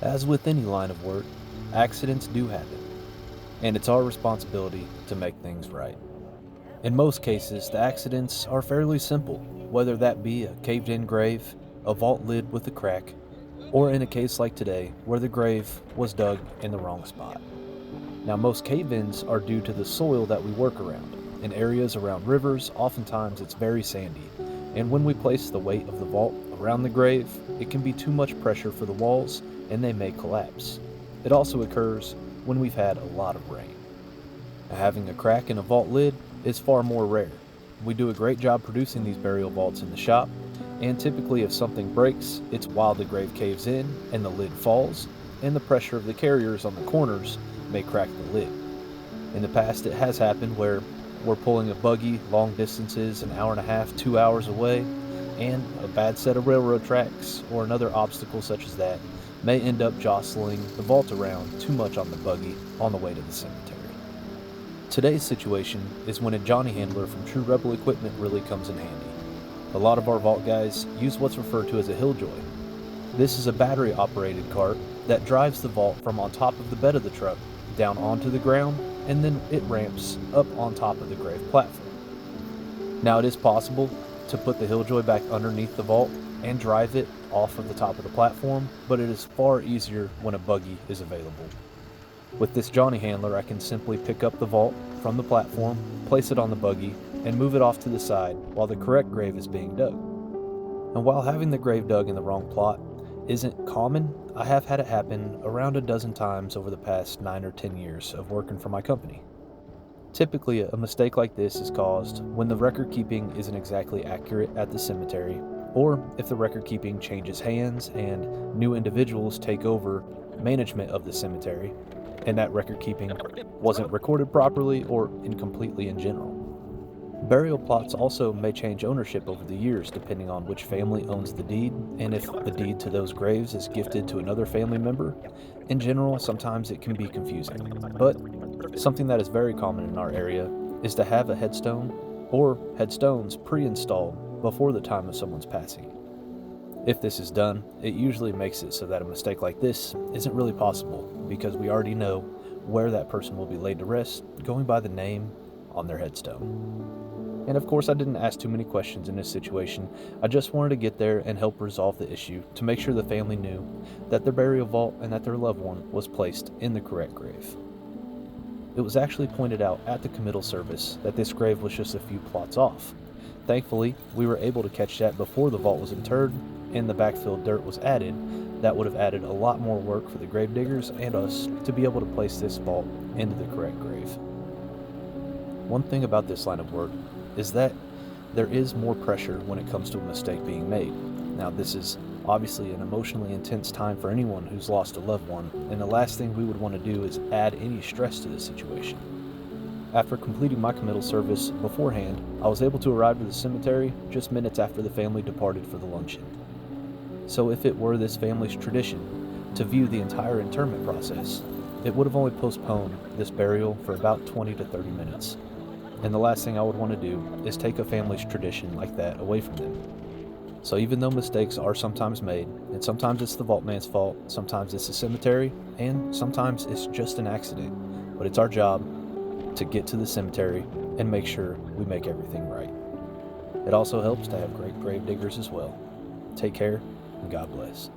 As with any line of work, accidents do happen, and it's our responsibility to make things right. In most cases, the accidents are fairly simple, whether that be a caved-in grave, a vault lid with a crack, or in a case like today, where the grave was dug in the wrong spot. Now, most cave-ins are due to the soil that we work around. In areas around rivers, oftentimes it's very sandy, and when we place the weight of the vault around the grave, it can be too much pressure for the walls and they may collapse. It also occurs when we've had a lot of rain. Having a crack in a vault lid is far more rare. We do a great job producing these burial vaults in the shop, and typically if something breaks, it's while the grave caves in and the lid falls, and the pressure of the carriers on the corners may crack the lid. In the past, it has happened where we're pulling a buggy long distances, an hour and a half, 2 hours away, and a bad set of railroad tracks or another obstacle such as that may end up jostling the vault around too much on the buggy on the way to the cemetery. Today's situation is when a Johnny handler from True Rebel Equipment really comes in handy. A lot of our vault guys use what's referred to as a hilljoy. This is a battery-operated cart that drives the vault from on top of the bed of the truck down onto the ground, and then it ramps up on top of the grave platform. Now, it is possible to put the hilljoy back underneath the vault and drive it off of the top of the platform, but it is far easier when a buggy is available. With this Johnny handler, I can simply pick up the vault from the platform, place it on the buggy, and move it off to the side while the correct grave is being dug. And while having the grave dug in the wrong plot isn't common, I have had it happen around a dozen times over the past 9 or 10 years of working for my company. Typically, a mistake like this is caused when the record keeping isn't exactly accurate at the cemetery, or if the record keeping changes hands and new individuals take over management of the cemetery, and that record keeping wasn't recorded properly or incompletely in general. Burial plots also may change ownership over the years depending on which family owns the deed, and if the deed to those graves is gifted to another family member. In general, sometimes it can be confusing, but something that is very common in our area is to have a headstone or headstones pre-installed before the time of someone's passing. If this is done, it usually makes it so that a mistake like this isn't really possible because we already know where that person will be laid to rest going by the name on their headstone. And of course, I didn't ask too many questions in this situation. I just wanted to get there and help resolve the issue to make sure the family knew that their burial vault and that their loved one was placed in the correct grave. It was actually pointed out at the committal service that this grave was just a few plots off. Thankfully, we were able to catch that before the vault was interred and the backfilled dirt was added. That would have added a lot more work for the gravediggers and us to be able to place this vault into the correct grave. One thing about this line of work is that there is more pressure when it comes to a mistake being made. Now, this is obviously an emotionally intense time for anyone who's lost a loved one, and the last thing we would want to do is add any stress to the situation. After completing my committal service beforehand, I was able to arrive to the cemetery just minutes after the family departed for the luncheon. So if it were this family's tradition to view the entire interment process, it would have only postponed this burial for about 20 to 30 minutes. And the last thing I would want to do is take a family's tradition like that away from them. So even though mistakes are sometimes made, and sometimes it's the vault man's fault, sometimes it's the cemetery, and sometimes it's just an accident, but it's our job to get to the cemetery and make sure we make everything right. It also helps to have great grave diggers as well. Take care, and God bless.